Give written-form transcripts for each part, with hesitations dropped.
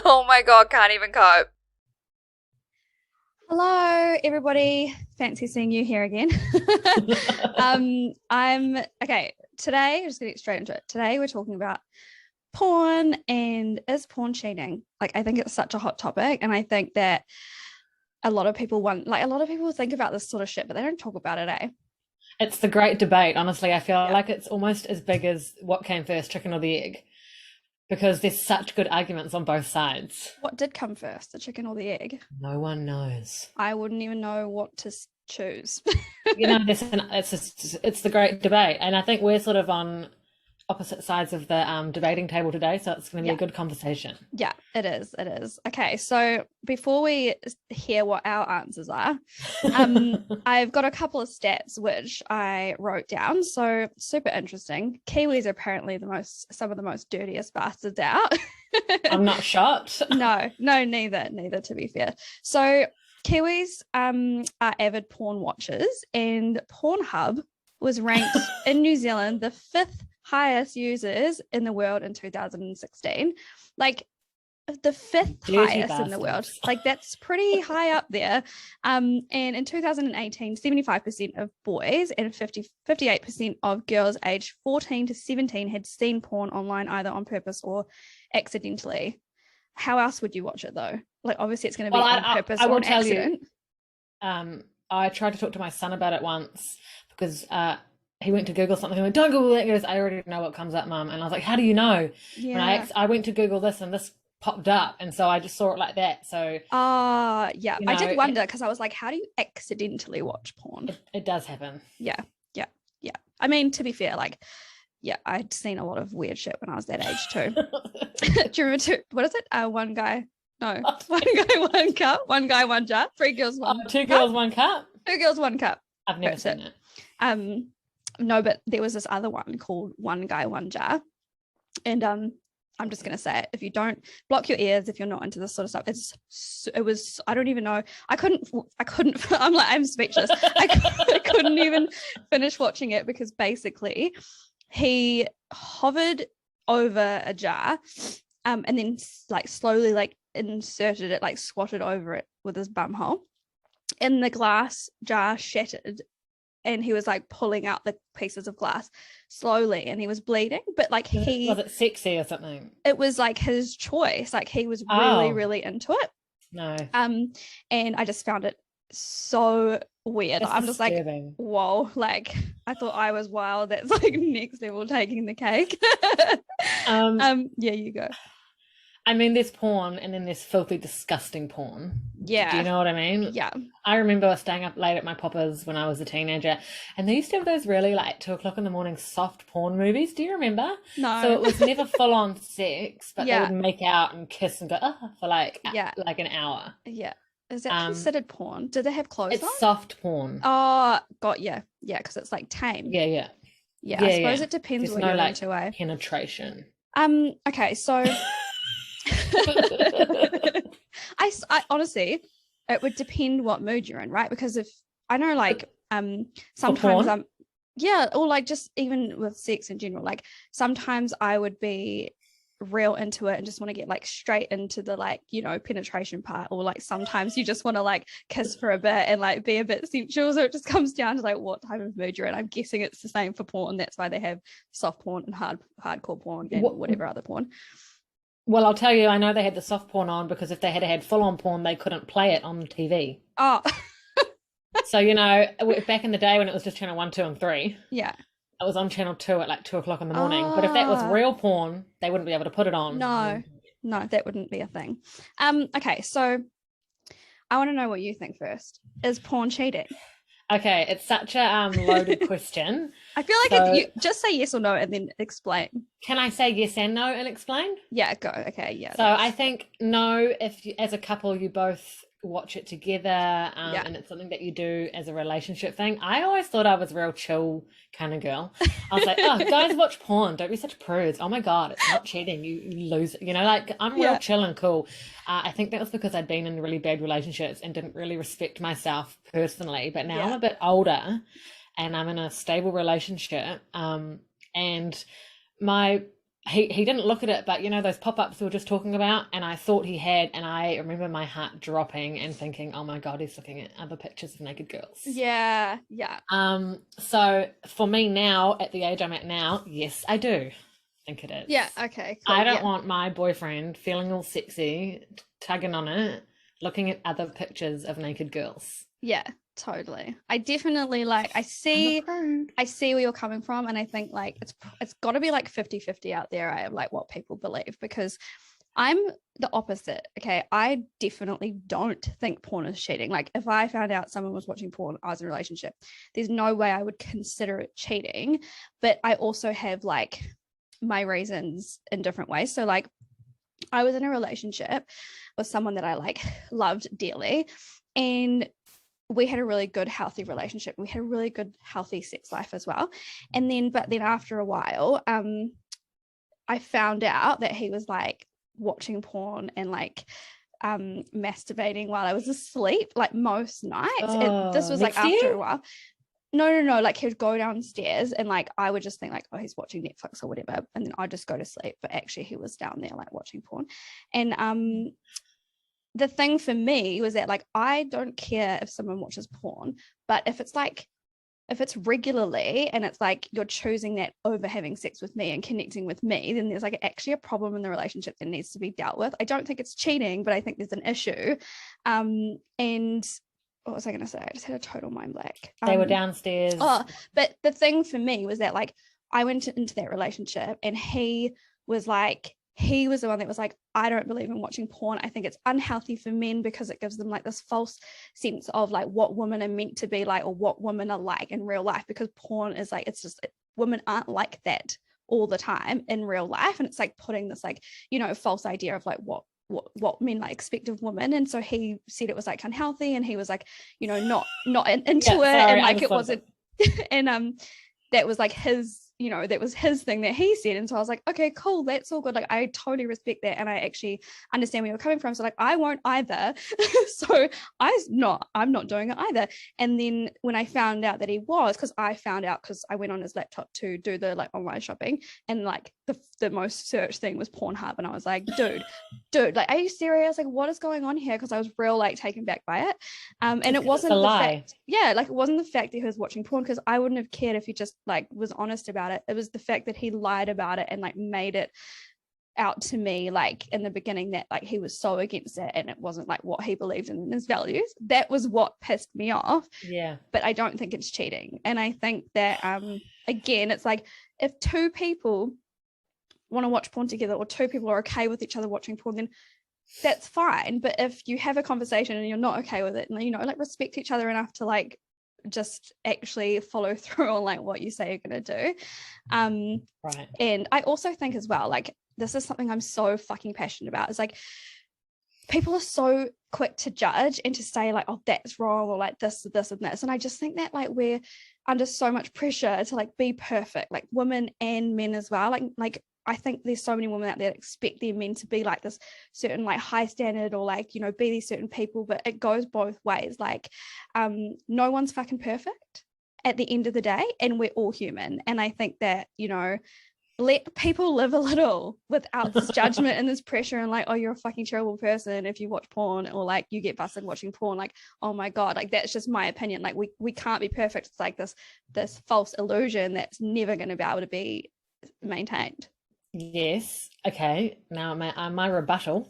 Oh my God, can't even cope. Hello, everybody. Fancy seeing you here again. I'm okay. Today, I'm just gonna get straight into it. Today, we're talking about porn and is porn cheating? Like, I think it's such a hot topic, and I think that a lot of people think about this sort of shit, but they don't talk about it, eh? It's the great debate. Honestly, I feel Yeah. like it's almost as big as what came first, chicken or the egg, because there's such good arguments on both sides. What did come first, the chicken or the egg? No one knows. I wouldn't even know what to choose. It's the great debate, and I think we're sort of on opposite sides of the debating table today, so it's going to be Yeah. a good conversation. Yeah, it is. It is. Okay, so before we hear what our answers are, I've got a couple of stats which I wrote down. So super interesting. Kiwis are apparently some of the most dirtiest bastards out. I'm not shocked. No, no, neither to be fair. So Kiwis are avid porn watchers, and Pornhub was ranked in New Zealand the fifth highest users in the world in 2016. Like the fifth Dirty highest in the world. bastards. Like that's pretty high up there. And in 2018, 75% of boys and 58% of girls aged 14 to 17 had seen porn online either on purpose or accidentally. How else would you watch it though? Like obviously it's going to be Well, on purpose I or will an tell you. accident. I tried to talk to my son about it once because he went to Google something. I went, don't Google that. He goes, I already know what comes up, Mum. And I was like, how do you know? And Yeah. I went to Google this and this popped up. And so I just saw it like that. So, Yeah. you I know, did wonder because I was like, how do you accidentally watch porn? it does happen. Yeah. Yeah. Yeah. I mean, to be fair, like, yeah, I'd seen a lot of weird shit when I was that age too. Do you remember what is it? One guy, no, one guy, one cup, one guy, one jar, three girls, one Two cup, girls, one cup. two girls, one cup. I've never That's seen it. it. No, but there was this other one called One Guy, One Jar. And I'm just gonna say it. If you don't block your ears, if you're not into this sort of stuff, it was I don't even know. I couldn't. I'm speechless. I couldn't even finish watching it because basically he hovered over a jar, and then like slowly like inserted it, like squatted over it with his bum hole, and the glass jar shattered and he was like pulling out the pieces of glass slowly and he was bleeding, but like Was it sexy or something? it was like his choice, like he was really Oh, really into it. no. And I just found it so weird. It's I'm just like, disturbing. whoa, like I thought I was wild. That's like next level taking the cake. Yeah, you go. I mean, there's porn and then there's filthy, disgusting porn. Yeah. Do you know what I mean? Yeah. I remember staying up late at my papa's when I was a teenager, and they used to have those really like 2 o'clock in the morning soft porn movies. Do you remember? No. So it was never full on sex, but Yeah. they would make out and kiss and go for like Yeah. like an hour. Yeah. Is that considered porn? Did they have clothes It's on? soft porn. Oh, got yeah. Yeah, because it's like tame. Yeah, yeah. Yeah, I suppose it depends There's what no you're like into, eh? penetration. Okay, so I honestly, it would depend what mood you're in, right? Because if I know, like, sometimes porn? I'm, yeah, or like just even with sex in general, like sometimes I would be real into it and just want to get like straight into the like penetration part, or like sometimes you just want to like kiss for a bit and like be a bit sensual, so it just comes down to like what type of mood you're in. I'm guessing it's the same for porn. That's why they have soft porn and hardcore porn and whatever other porn. Well, I'll tell you, I know they had the soft porn on because if they had had full on porn, they couldn't play it on TV. Oh. So, back in the day when it was just channel 1, 2, and 3, Yeah. it was on channel 2 at like 2 o'clock in the morning. But if that was real porn, they wouldn't be able to put it on. No, that wouldn't be a thing. Okay, so I want to know what you think first. Is porn cheating? Okay, it's such a loaded question. I feel like you just say yes or no and then explain. Can I say yes and no and explain? Yeah, go. Okay, yeah. So I think no, if you, as a couple you both watch it together, and it's something that you do as a relationship thing. I always thought I was a real chill kind of girl. I was like, oh, guys watch porn, don't be such prudes. Oh my God, it's not cheating, you lose it. Like I'm real chill and cool. I think that was because I'd been in really bad relationships and didn't really respect myself personally, but now I'm a bit older and I'm in a stable relationship, and my he didn't look at it, but you know those pop-ups we were just talking about, and I thought he had, and I remember my heart dropping and thinking, oh my God, he's looking at other pictures of naked girls. Yeah. So for me now, at the age I'm at now, yes, I do think it is. Yeah. Okay. Cool. I don't want my boyfriend feeling all sexy, tugging on it, looking at other pictures of naked girls. Yeah, totally. I definitely like, I see where you're coming from. And I think like it's got to be like 50-50 out there, right, of like what people believe, because I'm the opposite. Okay. I definitely don't think porn is cheating. Like if I found out someone was watching porn, I was in a relationship, there's no way I would consider it cheating. But I also have like my reasons in different ways. So like I was in a relationship with someone that I like loved dearly, and we had a really good, healthy relationship. We had a really good, healthy sex life as well. But then after a while, I found out that he was like watching porn and like masturbating while I was asleep, like most nights. And this was like after a while. No. Like he would go downstairs and like I would just think like, oh, he's watching Netflix or whatever. And then I'd just go to sleep. But actually he was down there like watching porn. And the thing for me was that like I don't care if someone watches porn, but if it's regularly and it's like you're choosing that over having sex with me and connecting with me, then there's like actually a problem in the relationship that needs to be dealt with. I don't think it's cheating, but I think there's an issue. And what was I going to say? I just had a total mind blank. They were downstairs. But the thing for me was that like I went into that relationship and he was the one that was like, I don't believe in watching porn. I think it's unhealthy for men because it gives them like this false sense of like what women are meant to be like or what women are like in real life, because porn is like, it's just, women aren't like that all the time in real life. And it's like putting this like, you know, false idea of like what men like expect of women. And so he said it was like unhealthy, and he was like, you know, not into it. And like it wasn't and that was like his, you know, that was his thing that he said. And so I was like, okay, cool, that's all good. Like I totally respect that, and I actually understand where you're coming from. So like I won't either. So I'm not doing it either. And then when I found out that he was, because I went on his laptop to do the like online shopping, and like the most searched thing was Pornhub, and I was like, dude, like, are you serious? Like, what is going on here? Because I was real like taken back by it. And it wasn't the fact, like it wasn't the fact that he was watching porn, because I wouldn't have cared if he just like was honest about it. It was the fact that he lied about it and like made it out to me like in the beginning that like he was so against it and it wasn't like what he believed in his values. That was what pissed me off. Yeah. But I don't think it's cheating. And I think that again, it's like if two people want to watch porn together, or two people are okay with each other watching porn, then that's fine. But if you have a conversation and you're not okay with it, and you know, like respect each other enough to like just actually follow through on like what you say you're going to do. Right. And I also think as well, like this is something I'm so fucking passionate about, is like people are so quick to judge and to say like, oh, that's wrong, or like this and this. And I just think that like we're under so much pressure to like be perfect, like women and men as well. Like I think there's so many women out there that expect their men to be like this certain like high standard, or like, you know, be these certain people, but it goes both ways. Like no one's fucking perfect at the end of the day, and we're all human. And I think that, you know, let people live a little without this judgment and this pressure and like, oh, you're a fucking terrible person if you watch porn, or like you get busted watching porn. Like, oh my God, like that's just my opinion. Like we can't be perfect. It's like this false illusion that's never going to be able to be maintained. Yes. Okay. Now my rebuttal.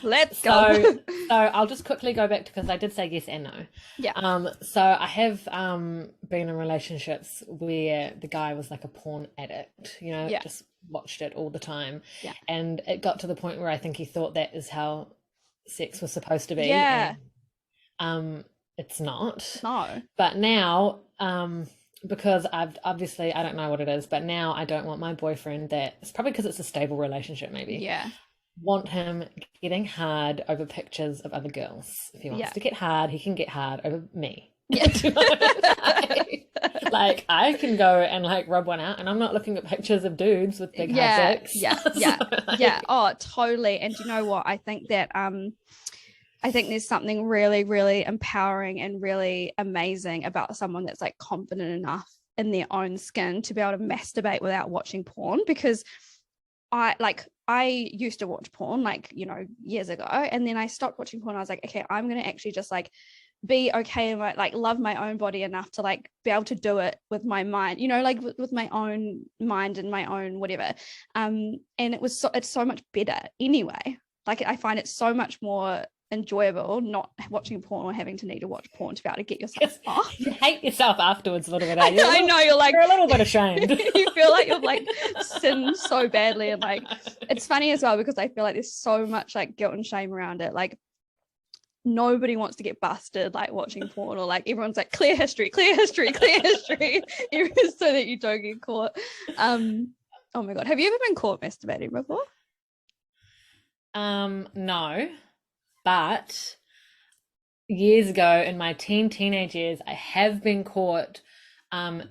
Let's go. So I'll just quickly go back because I did say yes and no. Yeah. So I have been in relationships where the guy was like a porn addict, you know, just watched it all the time. Yeah. And it got to the point where I think he thought that is how sex was supposed to be. Yeah. And, it's not. No. But now, because I don't know what it is, but now I don't want my boyfriend it's probably because it's a stable relationship, maybe. Yeah. Want him getting hard over pictures of other girls. If he wants to get hard, he can get hard over me. Yeah. Like I can go and like rub one out, and I'm not looking at pictures of dudes with big hard dicks. Yeah. Yeah. Oh, totally. And you know what? I think that I think there's something really, really empowering and really amazing about someone that's like confident enough in their own skin to be able to masturbate without watching porn, because I used to watch porn like, you know, years ago, and then I stopped watching porn. I was like, okay, I'm gonna actually just like be okay and like love my own body enough to like be able to do it with my mind, you know, like with my own mind and my own whatever. And it's so much better anyway. Like I find it so much more enjoyable not watching porn or having to need to watch porn to be able to get yourself off. You hate yourself afterwards a little bit. I know, you're like, you're a little bit ashamed. You feel like you've like sinned so badly, and like it's funny as well because I feel like there's so much like guilt and shame around it. Like nobody wants to get busted like watching porn, or like everyone's like clear history so that you don't get caught. Oh my god, have you ever been caught masturbating before? No, but years ago in my teenage years, I have been caught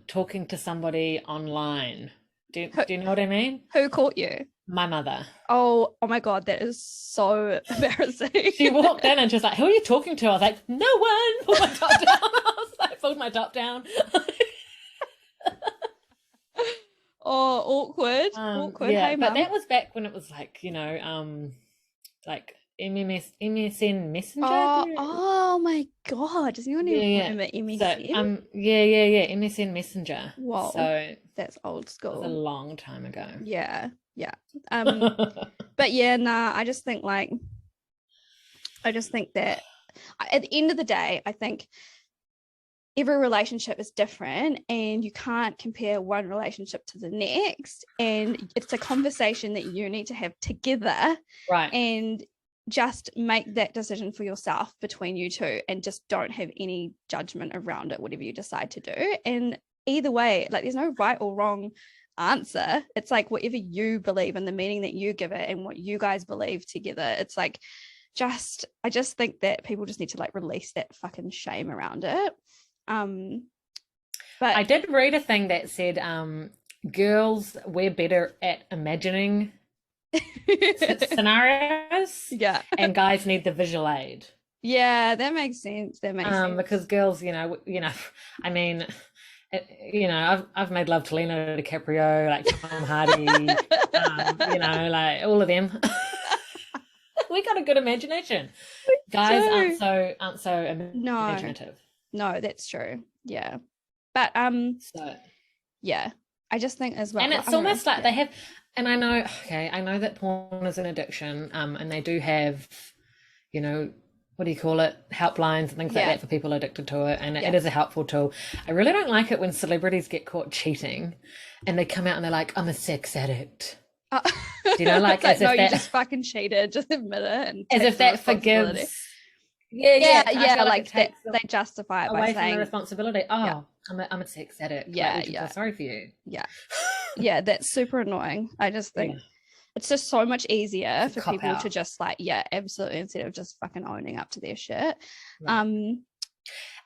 talking to somebody online. Do you know what I mean? Who caught you? My mother. Oh my god, that is so embarrassing. She walked in and she's like, "Who are you talking to?" I was like, "No one." Pulled my top down. Pulled my top down. Oh, awkward. Yeah, Hey, but Mum. that was back when it was like, you know, like MSN Messenger. Oh my god, does anyone even remember MSN? So, yeah, MSN Messenger. Whoa, so that's old school. It was a long time ago. Yeah. But yeah, nah, I just think that at the end of the day, I think every relationship is different and you can't compare one relationship to the next, and it's a conversation that you need to have together, right? And just make that decision for yourself between you two, and just don't have any judgment around it, whatever you decide to do. And either way, like there's no right or wrong answer. It's like whatever you believe and the meaning that you give it and what you guys believe together. It's like I just think that people just need to like release that fucking shame around it. But I did read a thing that said girls, we're better at imagining scenarios, yeah, and guys need the visual aid. Yeah, that makes sense. Because girls, you know, I mean, you know, I've made love to Leonardo DiCaprio, like Tom Hardy, you know, like all of them. We got a good imagination. Guys aren't so imaginative. No, that's true. Yeah, but yeah, I just think as well, and it's almost like they have. And I know that porn is an addiction, and they do have, you know, what do you call it, helplines and things like that for people addicted to it, and it is a helpful tool. I really don't like it when celebrities get caught cheating and they come out and they're like, "I'm a sex addict." Do you know, like, as if you just fucking cheated, just admit it, and as if that forgives. Yeah, like that, they justify it by saying from the responsibility. I'm a sex addict. Yeah, like, feel sorry for you. Yeah, that's super annoying. I just think it's just so much easier for people to just like, absolutely, instead of just fucking owning up to their shit. Right.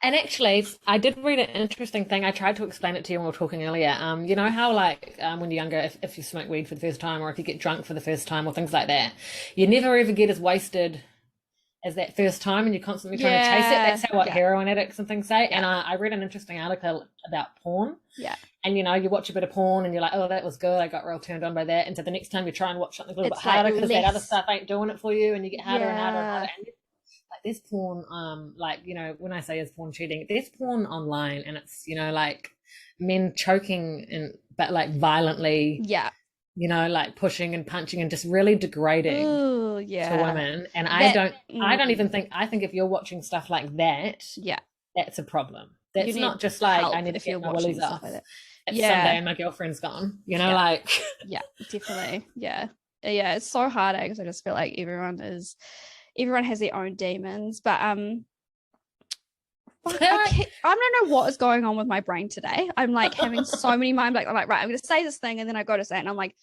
And actually, I did read an interesting thing. I tried to explain it to you when we were talking earlier. You know how like when you're younger, if you smoke weed for the first time, or if you get drunk for the first time, or things like that, you never ever get as wasted as that first time, and you're constantly trying to chase it. That's how heroin addicts and things say. And I read an interesting article about porn. And you know, you watch a bit of porn and you're like, oh, that was good, I got real turned on by that. And so the next time you try and watch something a little bit harder, because that other stuff ain't doing it for you, and you get harder and harder and harder. And like there's porn, like, you know, when I say is porn cheating, there's porn online, and it's, you know, like men choking but like violently, you know, like pushing and punching and just really degrading to women. And I think if you're watching stuff like that, that's a problem. That's not just like, I need to get my willies off. Like it's Sunday and my girlfriend's gone, you know, like. Definitely. Yeah, it's so hard because I just feel like everyone has their own demons. But I don't know what is going on with my brain today. I'm like having so many mind, like I'm like, right, I'm gonna say this thing, and then I go to say it, and I'm like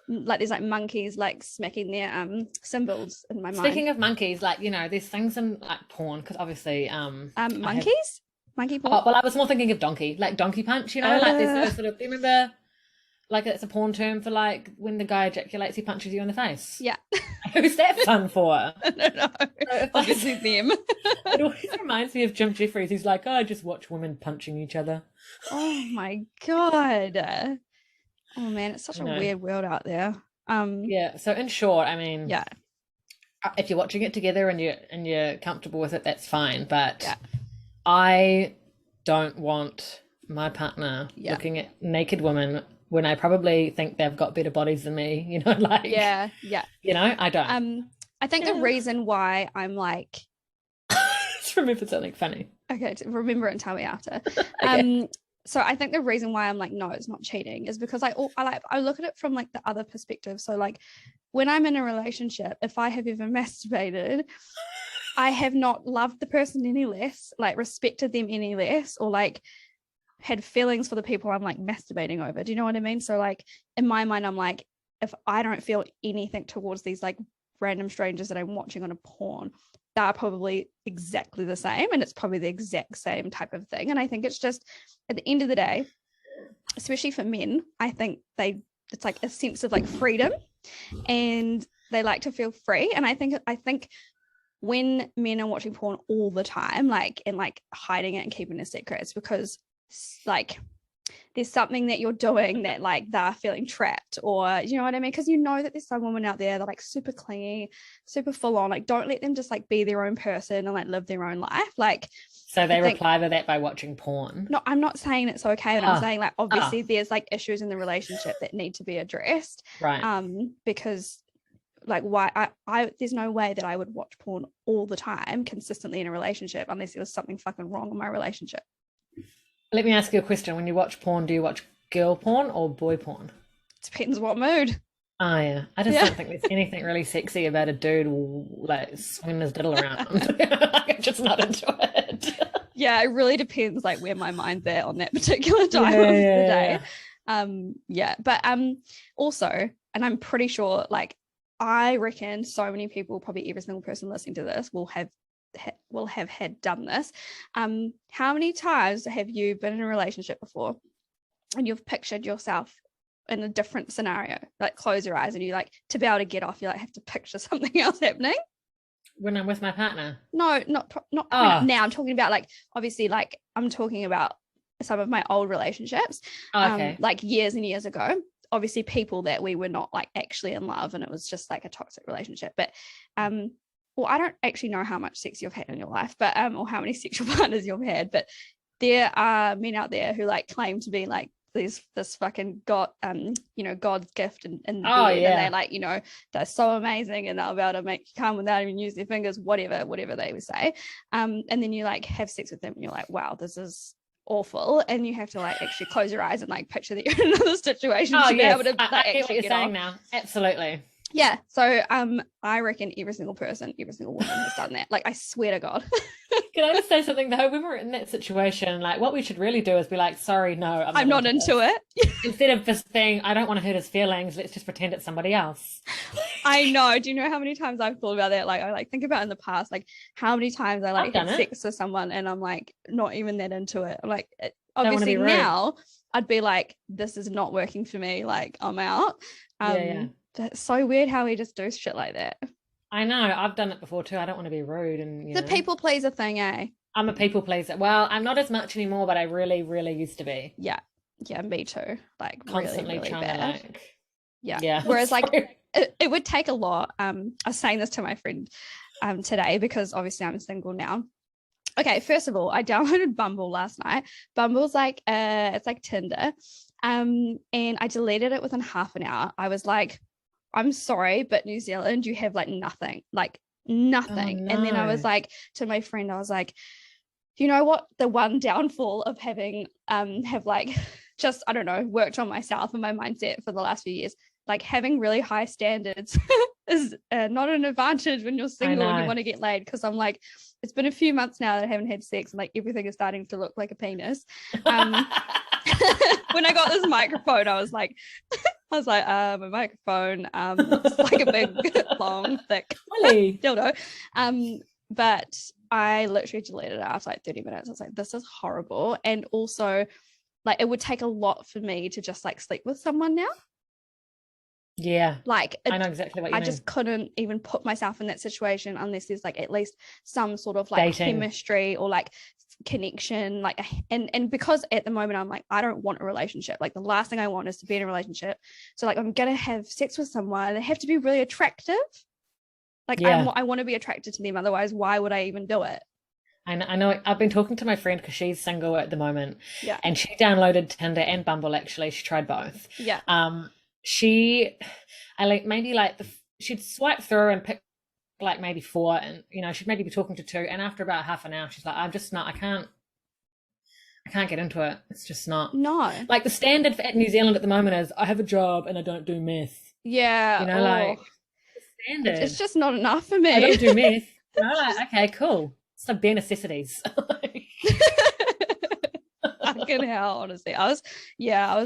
there's like monkeys like smacking their cymbals in my mind. Speaking of monkeys, like, you know, there's things in like porn, because obviously monkeys. Monkey porn? Oh, well, I was more thinking of donkey, like donkey punch, you know, like there's no sort of, do you remember, like it's a porn term for like when the guy ejaculates, he punches you in the face. Yeah. I Who's that fun for? I don't know. Obviously them. It always reminds me of Jim Jeffries. He's like, oh, I just watch women punching each other. Oh my God. Oh man, it's such a weird world out there. Yeah. So in short, I mean, yeah, if you're watching it together and you're comfortable with it, that's fine. But yeah. I don't want my partner looking at naked women when I probably think they've got better bodies than me, you know, like yeah. You know, I don't. I think the reason why I'm like just remember something funny. Okay, remember it and tell me after. Okay. So I think the reason why I'm like, no, it's not cheating is because I look at it from like the other perspective. So like when I'm in a relationship, if I have ever masturbated, I have not loved the person any less, like respected them any less, or like had feelings for the people I'm like masturbating over. Do you know what I mean? So like in my mind, I'm like, if I don't feel anything towards these like random strangers that I'm watching on a porn, they're probably exactly the same, and it's probably the exact same type of thing. And I think it's just at the end of the day, especially for men, I think it's like a sense of like freedom, and they like to feel free. And I think when men are watching porn all the time, like and like hiding it and keeping it a secret, it's because like there's something that you're doing that like they're feeling trapped, or you know what I mean? Because you know that there's some women out there that are like super clingy, super full on. Like don't let them just like be their own person and like live their own life. Like so they reply to that by watching porn. No, I'm not saying it's okay, but I'm saying like obviously there's like issues in the relationship that need to be addressed. Right. Because like why I there's no way that I would watch porn all the time consistently in a relationship unless there was something fucking wrong in my relationship. Let me ask you a question. When you watch porn, do you watch girl porn or boy porn? Depends what mood. Oh yeah. I just don't think there's anything really sexy about a dude like swinging his diddle around. I'm just not into it. Yeah, it really depends like where my mind's at on that particular time of the day. But also, and I'm pretty sure like I reckon so many people, probably every single person listening to this will have had done this. How many times have you been in a relationship before and you've pictured yourself in a different scenario, like close your eyes and you like to be able to get off, you like have to picture something else happening? When I'm with my partner? No, not now. I'm talking about like obviously like I'm talking about some of my old relationships, like years and years ago. Obviously people that we were not like actually in love and it was just like a toxic relationship. But well, I don't actually know how much sex you've had in your life, but or how many sexual partners you've had, but there are men out there who like claim to be like this fucking God, God's gift and and they like, they're so amazing and they're about to make you come without even use their fingers, whatever they would say. And then you like have sex with them and you're like, wow, this is awful, and you have to like actually close your eyes and like picture that you're in another situation to be able to like, I get what you're saying now. Absolutely. Yeah. So I reckon every single woman has done that. Like I swear to God. Can I just say something though? When we're in that situation, like what we should really do is be like, sorry, no, I'm not into it. Instead of just saying, I don't want to hurt his feelings, let's just pretend it's somebody else. I know. Do you know how many times I've thought about that? Like I like think about in the past, like how many times I like had sex with someone and I'm like not even that into it. Like obviously now I'd be like, this is not working for me. Like I'm out. That's so weird how we just do shit like that. I know. I've done it before too. I don't want to be rude. And the people pleaser thing, eh? I'm a people pleaser. Well, I'm not as much anymore, but I really, really used to be. Yeah. Yeah, me too. Like constantly really, really trying bad. to like... Yeah. Whereas like it would take a lot. I was saying this to my friend today because obviously I'm single now. Okay, first of all, I downloaded Bumble last night. Bumble's like it's like Tinder. And I deleted it within half an hour. I was like, I'm sorry, but New Zealand, you have like nothing. Oh, no. And then I was like to my friend, I was like, you know what? The one downfall of having have like just, I don't know, worked on myself and my mindset for the last few years, like having really high standards is not an advantage when you're single and you want to get laid. Because I'm like, it's been a few months now that I haven't had sex and like everything is starting to look like a penis. When I got this microphone, I was like, my microphone looks like a big, long, thick dildo. But I literally deleted it after like 30 minutes. I was like, this is horrible. And also, like, it would take a lot for me to just like sleep with someone now. Yeah. Like I know exactly what you I mean. just couldn't even put myself in that situation unless there's like at least some sort of like Dating. chemistry or like connection, like and because at the moment I'm like, I don't want a relationship. Like the last thing I want is to be in a relationship. So like I'm gonna have sex with someone, they have to be really attractive. Like I want to be attracted to them, otherwise why would I even do it? I know. I've been talking to my friend because she's single at the moment. Yeah. And she downloaded Tinder and Bumble, actually. She tried both. Yeah. She'd swipe through and pick like maybe 4, and she'd maybe be talking to 2, and after about half an hour she's like, I'm just not, I can't get into it. It's just not. No. Like the standard for New Zealand at the moment is I have a job and I don't do meth. Yeah. Like the standard. It's just not enough for me. I don't do meth. Like, okay, cool. It's like bare necessities. Fucking hell, honestly. I was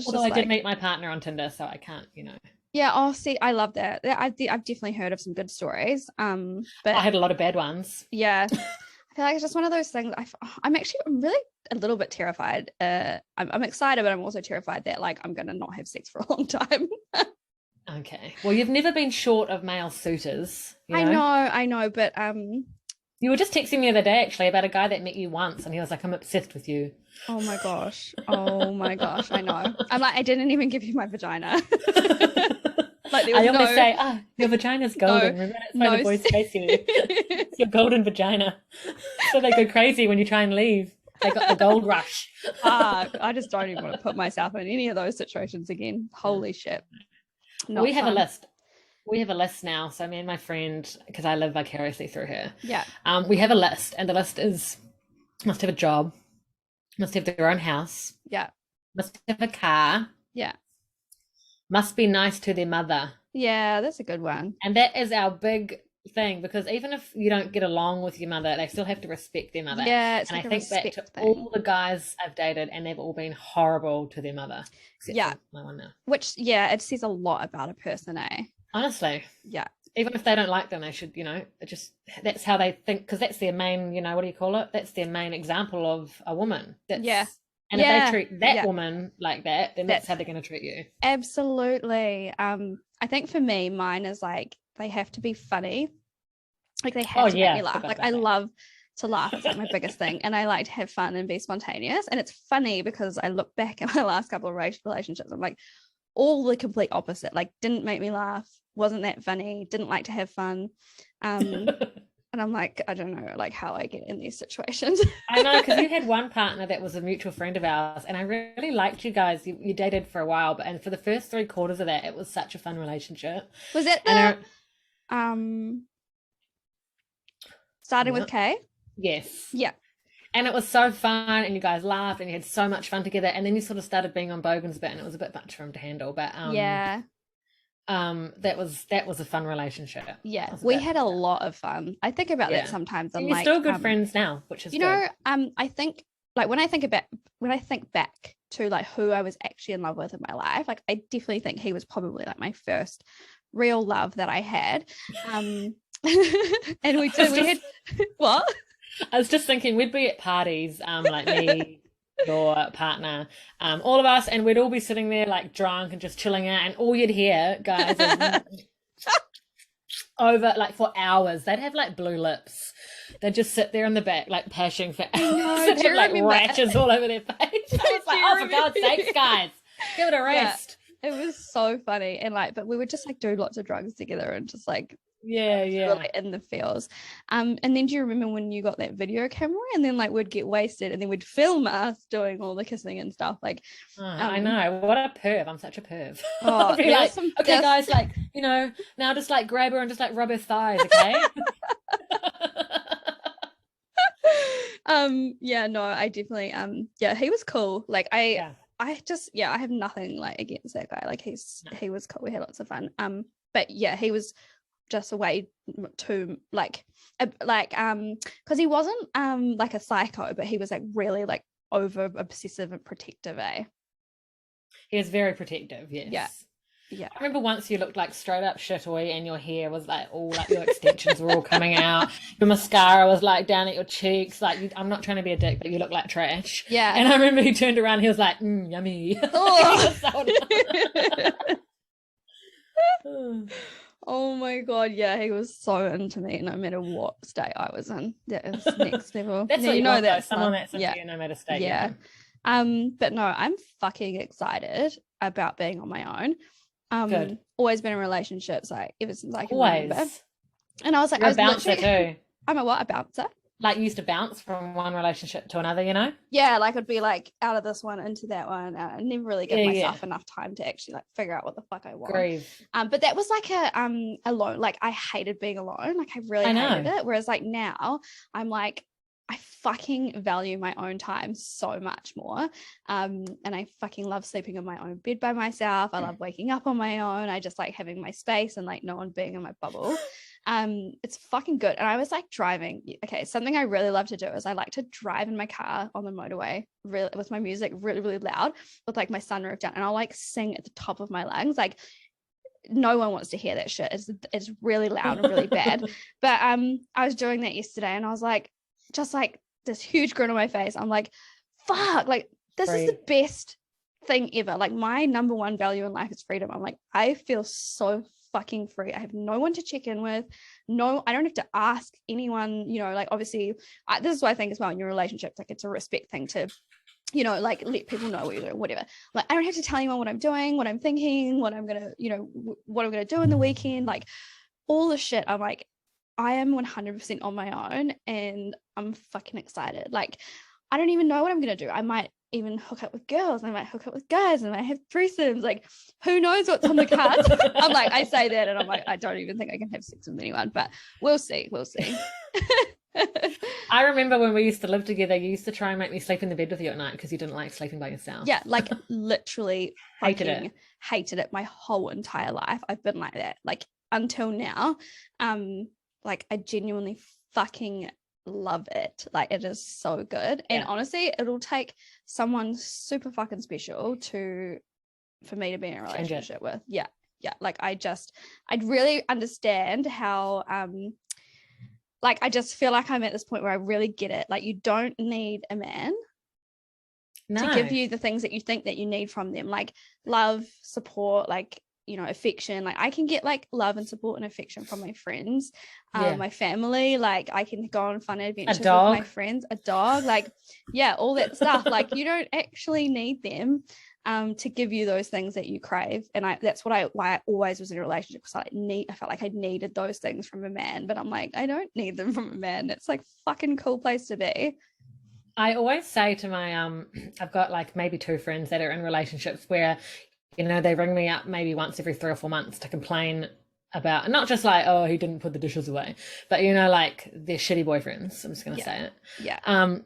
Although I did meet my partner on Tinder, so I can't, Yeah, oh, see, I love that. I've definitely heard of some good stories. But I had a lot of bad ones. Yeah. I feel like it's just one of those things. I'm really a little bit terrified. I'm excited, but I'm also terrified that like I'm gonna not have sex for a long time. Okay. Well, you've never been short of male suitors. I know, but you were just texting me the other day actually about a guy that met you once, and he was like, I'm obsessed with you. Oh my gosh. I know. I'm like, I didn't even give you my vagina. Like I always say, your vagina's golden. Remember that's why the boys chase you. It's your golden vagina. So they go crazy when you try and leave. They got the gold rush. I just don't even want to put myself in any of those situations again. Holy shit. We have a list. We have a list now. So me and my friend, because I live vicariously through her. Yeah. We have a list, and the list is must have a job, must have their own house. Yeah. Must have a car. Yeah. Must be nice to their mother. Yeah, that's a good one. And that is our big thing, because even if you don't get along with your mother, they still have to respect their mother. Yeah, it's and like I think back to all the guys I've dated, and they've all been horrible to their mother. Yeah. My one now. Which, yeah, it says a lot about a person, eh? Honestly. Yeah. Even if they don't like them, they should, that's how they think, because that's their main, what do you call it? That's their main example of a woman. Yeah. And if they treat that woman like that, then that's how they're going to treat you. Absolutely. I think for me, mine is like, they have to be funny. Like they have to make me laugh. Like I love to laugh. It's like my biggest thing. And I like to have fun and be spontaneous. And it's funny because I look back at my last couple of relationships, I'm like, all the complete opposite. Like didn't make me laugh, wasn't that funny, didn't like to have fun. And I'm like, I don't know, like how I get in these situations. I know, because you had one partner that was a mutual friend of ours, and I really liked you guys. You dated for a while, and for the first 3/4 of that, it was such a fun relationship. Was it starting with Kay? Yes. Yeah. And it was so fun, and you guys laughed, and you had so much fun together. And then you sort of started being on Bogan's bit, and it was a bit much for him to handle. But yeah. That was a fun relationship. Yeah, we had a lot of fun. I think about that sometimes. And you're still good friends now, which is good. I think like when I think back to like who I was actually in love with in my life, like I definitely think he was probably like my first real love that I had. And we had what? I was just thinking we'd be at parties, like me, your partner, all of us, and we'd all be sitting there like drunk and just chilling out, and all you'd hear, guys, is over like for hours. They'd have like blue lips. They'd just sit there in the back like pashing for hours. They'd have like rashes all over their face. I was like, oh, for God's sakes, guys, give it a rest. Yeah, it was so funny, and like, but we would just like do lots of drugs together and just like really in the feels. And then do you remember when you got that video camera, and then like we'd get wasted and then we'd film us doing all the kissing and stuff, like I know, what a perv. I'm such a perv. Oh, be like, okay guys, like now just like grab her and just like rub her thighs, okay? I definitely he was cool. Like I have nothing like against that guy. Like he was cool. We had lots of fun. But yeah, he was just a way too because he wasn't like a psycho, but he was like really like over obsessive and protective. He was very protective. Yes. Yeah. I remember once you looked like straight up shit-oy, and your hair was like all like your extensions were all coming out. Your mascara was like down at your cheeks. Like I'm not trying to be a dick, but you look like trash. Yeah. And I remember he turned around. He was like, "Yummy." Oh. Oh my God. Yeah, he was so into me no matter what state I was in. That is next level. That's Yeah, what you know want, though, that someone stuff. that's into you no matter state Yeah. you're in. But no, I'm fucking excited about being on my own. Good. Always been in relationships like ever since I can remember. Always. And I was like, You're a bouncer too. I'm a what? A bouncer? Like you used to bounce from one relationship to another, you know? Yeah, like I'd be like out of this one into that one. I never really give myself enough time to actually like figure out what the fuck I want. Grieve. But that was like alone. Like I hated being alone. Like I really hated it. Whereas like now I'm like, I fucking value my own time so much more. And I fucking love sleeping in my own bed by myself. I love waking up on my own. I just like having my space and like no one being in my bubble. It's fucking good. And I was like driving. Okay, something I really love to do is I like to drive in my car on the motorway really with my music really, really loud with like my sunroof down, and I'll like sing at the top of my lungs. Like no one wants to hear that shit. It's really loud and really bad. But I was doing that yesterday and I was like, just like this huge grin on my face. I'm like, fuck, like this is the best thing ever. Like my number one value in life is freedom. I'm like, I feel so fucking free. I have no one to check in with. No, I don't have to ask anyone, you know, like obviously this is what I think as well in your relationships, like it's a respect thing to, you know, like let people know what you're doing, whatever. Like I don't have to tell anyone what I'm doing, what I'm thinking, what I'm gonna, you know, what I'm gonna do in the weekend, like all the shit. I'm like, I am 100% on my own and I'm fucking excited. Like I don't even know what I'm gonna do. I might even hook up with girls, I might hook up with guys, and I have threesomes. Like who knows what's on the cards. I'm like, I say that and I'm like, I don't even think I can have sex with anyone, but we'll see. I remember when we used to live together, you used to try and make me sleep in the bed with you at night because you didn't like sleeping by yourself. Yeah, like literally hated it my whole entire life. I've been like that, like until now. Like I genuinely fucking love it. Like it is so good. And honestly, it'll take someone super fucking special for me to be in a relationship with. Yeah. Like I'd really understand how like I just feel like I'm at this point where I really get it. Like you don't need a man to give you the things that you think that you need from them, like love, support, like, you know, affection. Like I can get like love and support and affection from my friends, my family. Like I can go on fun adventures with my friends, a dog, like all that stuff. Like you don't actually need them to give you those things that you crave. And that's why I always was in a relationship, because I felt like I needed those things from a man, but I'm like, I don't need them from a man. It's like fucking cool place to be. I always say to my I've got like maybe 2 friends that are in relationships where, you know, they ring me up maybe once every 3 or 4 months to complain about, not just like, oh, he didn't put the dishes away, but, you know, like they're shitty boyfriends. I'm just going to say it. Yeah.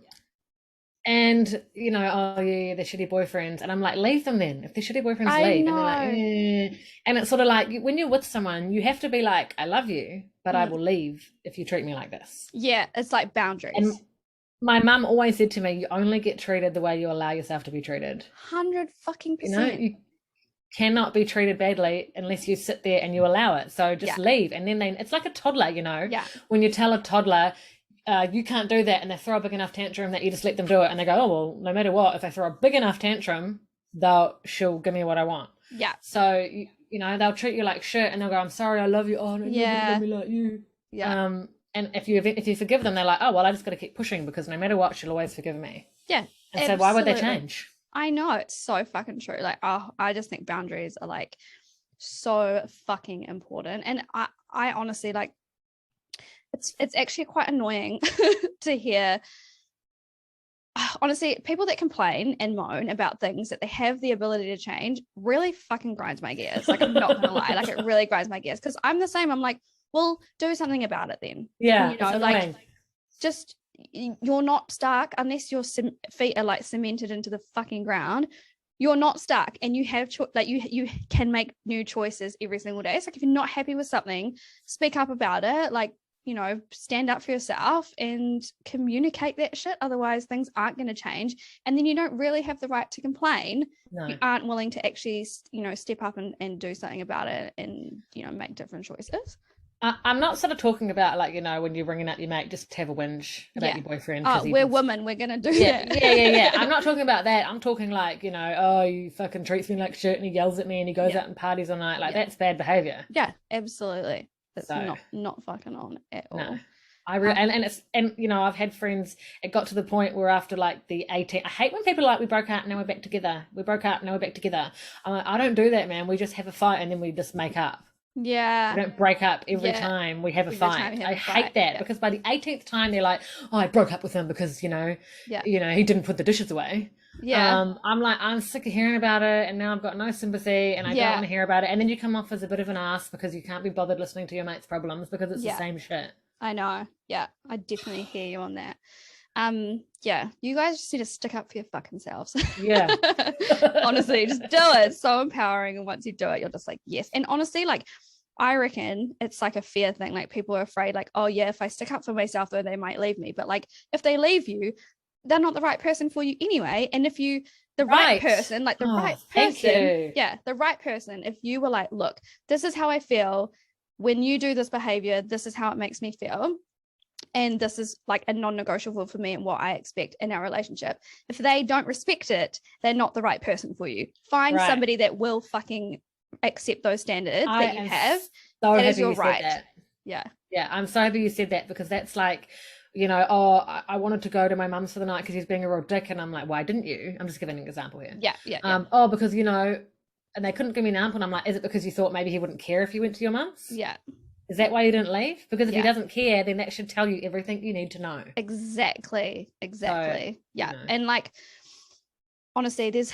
And, you know, oh, yeah, they're shitty boyfriends. And I'm like, leave them then. If they're shitty boyfriends, leave. And they're like, eh. And it's sort of like when you're with someone, you have to be like, I love you, but I will leave if you treat me like this. Yeah, it's like boundaries. And my mum always said to me, you only get treated the way you allow yourself to be treated. 100%. You know, you cannot be treated badly unless you sit there and you allow it. So just leave. And then it's like a toddler, you know, when you tell a toddler, you can't do that, and they throw a big enough tantrum that you just let them do it, and they go, oh, well, no matter what, if they throw a big enough tantrum, she'll give me what I want. Yeah. So, you know, they'll treat you like shit, and they'll go, I'm sorry, I love you. Oh, no, you love me like you. Yeah. And if you forgive them, they're like, oh, well, I just got to keep pushing, because no matter what, she'll always forgive me. Yeah. And so why would they change? I know, it's so fucking true. Like, I just think boundaries are like so fucking important. And I honestly, like, it's actually quite annoying to hear, honestly, people that complain and moan about things that they have the ability to change really fucking grinds my gears. Like, I'm not gonna lie, like it really grinds my gears, because I'm the same. I'm like, well, do something about it then. Yeah, you know, like just, you're not stuck unless your feet are like cemented into the fucking ground. You're not stuck, and you have you can make new choices every single day. It's like, if you're not happy with something, speak up about it. Like, you know, stand up for yourself and communicate that shit. Otherwise things aren't going to change, and then you don't really have the right to complain. You aren't willing to actually, you know, step up and do something about it, and, you know, make different choices. I'm not sort of talking about like, when you're ringing up your mate just to have a whinge about Yeah. your boyfriend Oh, because he we're did. women. We're gonna do Yeah, that. yeah. I'm not talking about that. I'm talking like, oh, you fucking treats me like shit and he yells at me and he goes Yeah. out and parties all night. Like Yeah. that's bad behavior. Yeah, absolutely. It's So not fucking on at no. all. And I've had friends, it got to the point where after like the 18, I hate when people are like, we broke up, now we're back together. We broke up, now we're back together. I'm like, I don't do that, man. We just have a fight and then we just make up. Yeah. We don't break up every Yeah. time we have a Every time fight. you have I a hate fight, that yeah. because by the 18th time they're like, oh, I broke up with him because, Yeah. he didn't put the dishes away. Yeah. I'm like, I'm sick of hearing about it and now I've got no sympathy and I don't Yeah. want to hear about it. And then you come off as a bit of an ass because you can't be bothered listening to your mate's problems because it's the Yeah. same shit. I know. Yeah. I definitely hear you on that. Yeah, you guys just need to stick up for your fucking selves. Yeah. Honestly, just do it. It's so empowering. And once you do it, you're just like, yes. And honestly, like, I reckon it's like a fear thing. Like, people are afraid, like, oh yeah, if I stick up for myself, though, they might leave me. But like, if they leave you, they're not the right person for you anyway. And if you, the right person, like the right person, yeah, the right person, if you were like, look, this is how I feel when you do this behavior, this is how it makes me feel. And this is like a non-negotiable for me and what I expect in our relationship. If they don't respect it, they're not the right person for you. Find somebody that will fucking accept those standards that you have. So that is your right. Yeah. Yeah, I'm so happy you said that because that's like, oh, I wanted to go to my mum's for the night because he's being a real dick. And I'm like, why didn't you? I'm just giving an example here. Yeah. Oh, because, and they couldn't give me an answer. And I'm like, is it because you thought maybe he wouldn't care if you went to your mum's? Yeah. Is that why you didn't leave? Because if he doesn't care, then that should tell you everything you need to know. Exactly. So, yeah. You know. And like, honestly, it's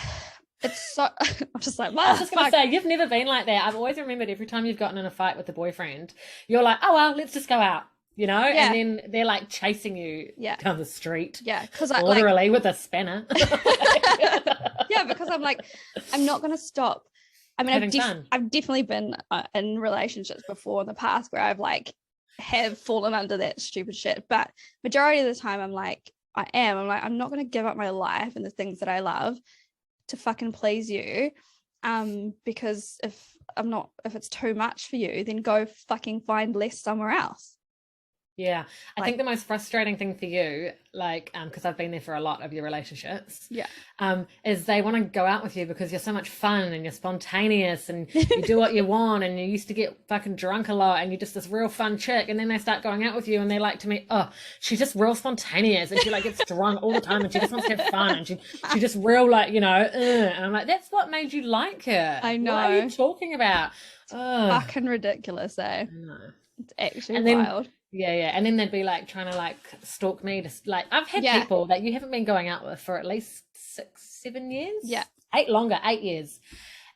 so, I'm just like, I was just going to say, you've never been like that. I've always remembered every time you've gotten in a fight with a boyfriend, you're like, oh, well, let's just go out, and then they're like chasing you down the street. Yeah. Because I literally with a spanner. Yeah. Because I'm like, I'm not going to stop. I mean, I've definitely been in relationships before in the past where I've like have fallen under that stupid shit. But majority of the time I'm like, I'm not going to give up my life and the things that I love to fucking please you. Because if it's too much for you, then go fucking find less somewhere else. Yeah. I think the most frustrating thing for you, like, because I've been there for a lot of your relationships, is they want to go out with you because you're so much fun and you're spontaneous and you do what you want and you used to get fucking drunk a lot and you're just this real fun chick, and then they start going out with you and they're like to me, oh, she's just real spontaneous and she like gets drunk all the time and she just wants to have fun and she just real like, and I'm like, that's what made you like her. I know. What are you talking about? Fucking ridiculous, eh? No. It's actually wild. Yeah. And then they'd be like trying to like stalk me. Like I've had people that you haven't been going out with for at least 6-7 years. Yeah. 8 years.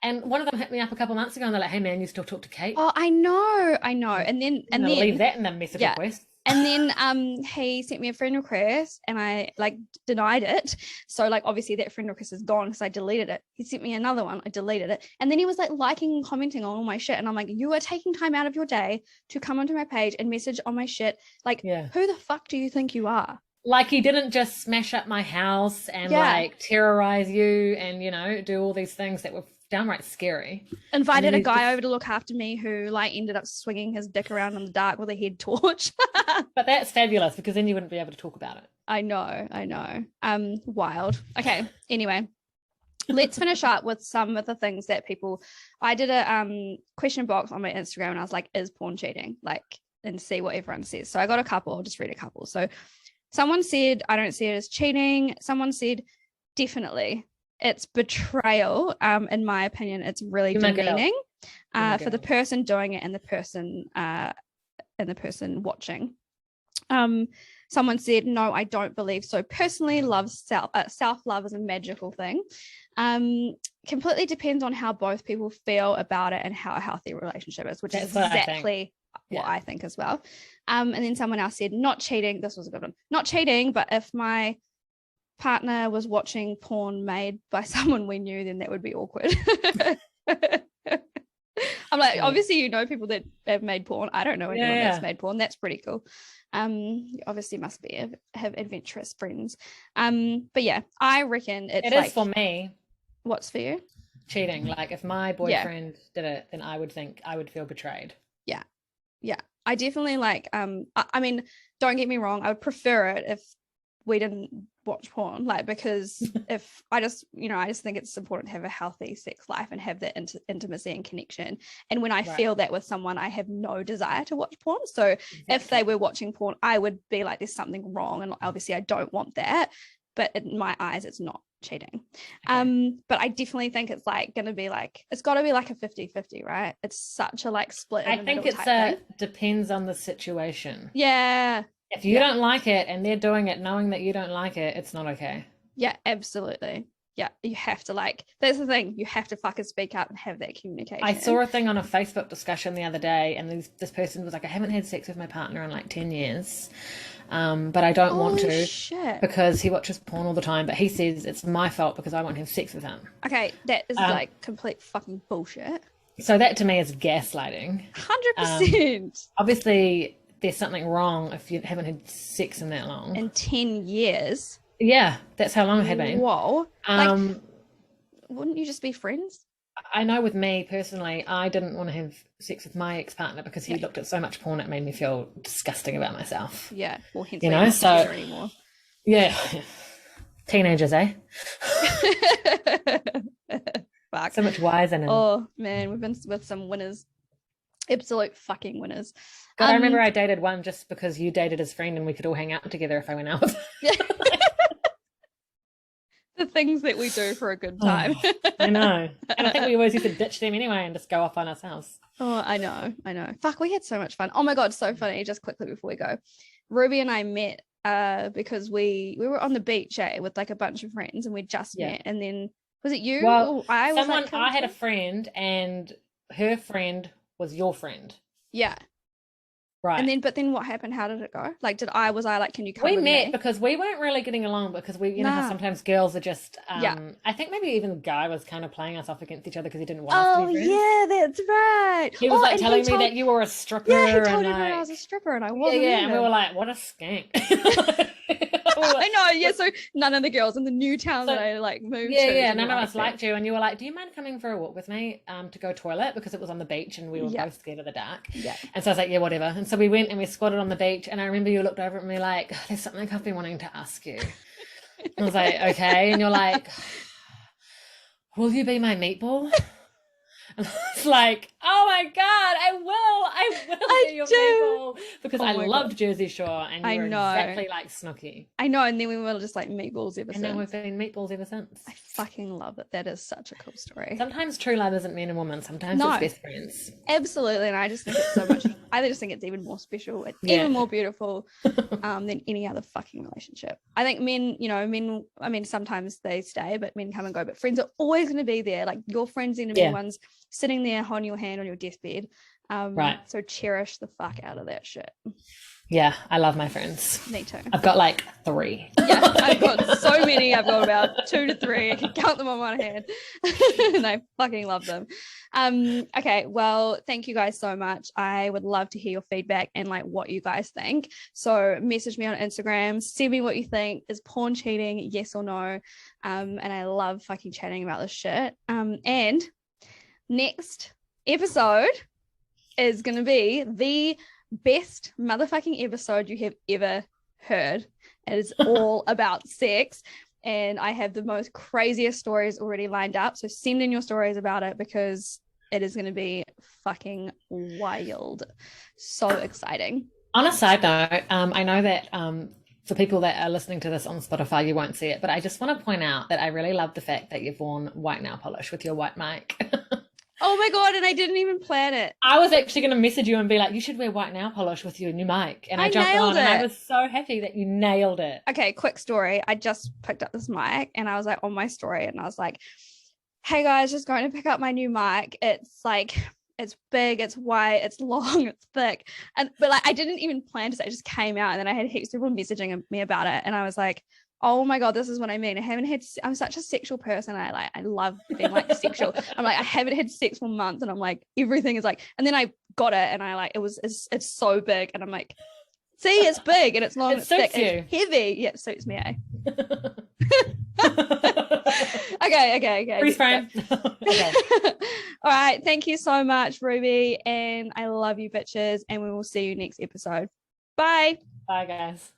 And one of them hit me up a couple months ago and they're like, hey man, you still talk to Kate? Oh, I know. And then leave that in the message request. And then he sent me a friend request and I like denied it. So like obviously that friend request is gone because I deleted it. He sent me another one, I deleted it. And then he was like liking and commenting on all my shit. And I'm like, you are taking time out of your day to come onto my page and message on my shit. Like, who the fuck do you think you are? Like he didn't just smash up my house and like terrorize you and, do all these things that were downright scary. Invited a guy over to look after me who like ended up swinging his dick around in the dark with a head torch. But that's fabulous because then you wouldn't be able to talk about it. I know. Wild. Okay. Anyway, let's finish up with some of the things that I did a question box on my Instagram and I was like, is porn cheating? Like, and see what everyone says. So I got a couple. I'll just read a couple. So someone said, I don't see it as cheating. Someone said, definitely. It's betrayal. In my opinion, it's really demeaning for the person doing it and the person watching. Someone said, no, I don't believe so. Personally, self-love is a magical thing. Completely depends on how both people feel about it and how a healthy relationship is, which is exactly what I think as well. And then someone else said, not cheating. This was a good one. Not cheating, but if my partner was watching porn made by someone we knew, then that would be awkward. I'm like, obviously, people that have made porn. I don't know anyone that's made porn. That's pretty cool. You obviously must have adventurous friends. But yeah, I reckon it is for me. What's for you? Cheating. Like if my boyfriend did it, then I would feel betrayed. Yeah. I definitely like I mean, don't get me wrong, I would prefer it if we didn't watch porn, like, because if I just think it's important to have a healthy sex life and have that intimacy and connection. And when I feel that with someone, I have no desire to watch porn. So if they were watching porn, I would be like, there's something wrong, and obviously I don't want that, but in my eyes it's not cheating. But I definitely think it's like gonna be like, it's got to be like a 50-50, right? It's such a like split in I the think middle it's depends on the situation. Yeah. If you don't like it and they're doing it knowing that you don't like it, it's not okay. Yeah, absolutely. Yeah, you have to like, that's the thing, you have to fucking speak up and have that communication. I saw a thing on a Facebook discussion the other day, and this person was like, I haven't had sex with my partner in like 10 years. But I don't want to because he watches porn all the time, but he says it's my fault because I won't have sex with him. Okay, that is like complete fucking bullshit. So that to me is gaslighting. 100%. Obviously there's something wrong if you haven't had sex in that long. In 10 years. Yeah, that's how long it had been. Whoa. Like, wouldn't you just be friends? I know with me personally, I didn't want to have sex with my ex-partner because he looked at so much porn, it made me feel disgusting about myself. Yeah, well, hence you know, so anymore. Yeah, teenagers, eh? Fuck. So much wiser now. Oh man, we've been with some winners, absolute fucking winners. God, I remember I dated one just because you dated his friend, and we could all hang out together if I went out with him. The things that we do for a good time. I know. And I think we always used to ditch them anyway and just go off on ourselves. Oh, I know. Fuck, we had so much fun. Oh my God, so funny. Just quickly before we go. Ruby and I met because we were on the beach with like a bunch of friends, and we just met. And then, was it you? Well, I had a friend, and her friend was your friend. Yeah. Right. And then, but then what happened? How did it go? Like, was I like, can you come with me? We met because we weren't really getting along, because we, you know how sometimes girls are just, I think maybe even the guy was kind of playing us off against each other because he didn't want us to be friends. Oh, yeah, that's right. He was like telling me that you were a stripper. Yeah, he told me that I was a stripper and I wasn't. Yeah, and we were like, what a skank. I know, yeah, so none of the girls in the new town that I like moved to. Yeah, none of us liked you, and you were like, do you mind coming for a walk with me to go toilet, because it was on the beach and we were both scared of the dark. Yeah. And so I was like, yeah, whatever. And so we went and we squatted on the beach, and I remember you looked over at me like, oh, there's something I've been wanting to ask you. And I was like, okay. And you're like, will you be my meatball? And I was like, oh my God, I will be your meatball, because I loved Jersey Shore, and you were exactly like Snooki. I know, and then we were just like meatballs ever since. And now we've been meatballs ever since. I fucking love it. That is such a cool story. Sometimes true love isn't men and women. Sometimes it's best friends. Absolutely, and I just think it's so much. I just think it's even more special, even more beautiful than any other fucking relationship. I think men, I mean, sometimes they stay, but men come and go. But friends are always going to be there. Like, your friends are going to be the ones sitting there holding your hand on your deathbed. Right. So cherish the fuck out of that shit. Yeah, I love my friends. Me too. I've got like 3. Yeah, I've got so many. I've got about 2 to 3. I can count them on one hand. And I fucking love them. Okay, well, thank you guys so much. I would love to hear your feedback and like what you guys think. So message me on Instagram, send me what you think. Is porn cheating, yes or no? And I love fucking chatting about this shit. And next episode is going to be the best motherfucking episode you have ever heard. It is all about sex, and I have the most craziest stories already lined up, so send in your stories about it, because it is going to be fucking wild. So exciting. On a side note, I know that for people that are listening to this on Spotify, you won't see it, but I just want to point out that I really love the fact that you've worn white nail polish with your white mic. Oh my God, and I didn't even plan it. I was actually going to message you and be like, you should wear white nail polish with your new mic. And I jumped on, and I was so happy that you nailed it. Okay, quick story. I just picked up this mic, and I was like on my story, and I was like, hey guys, just going to pick up my new mic. It's like, it's big, it's white, it's long, it's thick. But like, I didn't even plan to say, it just came out, and then I had heaps of people messaging me about it. And I was like, oh my God, this is what I mean. I'm such a sexual person. I love being like sexual. I'm like, I haven't had sex for months, and I'm like, everything is like, and then I got it, and I like, it's so big, and I'm like, see, it's big, and it's long, it's thick, it's heavy. Yeah, it suits me, eh? Okay. Freeze frame. Okay. All right. Thank you so much, Ruby. And I love you, bitches. And we will see you next episode. Bye. Bye, guys.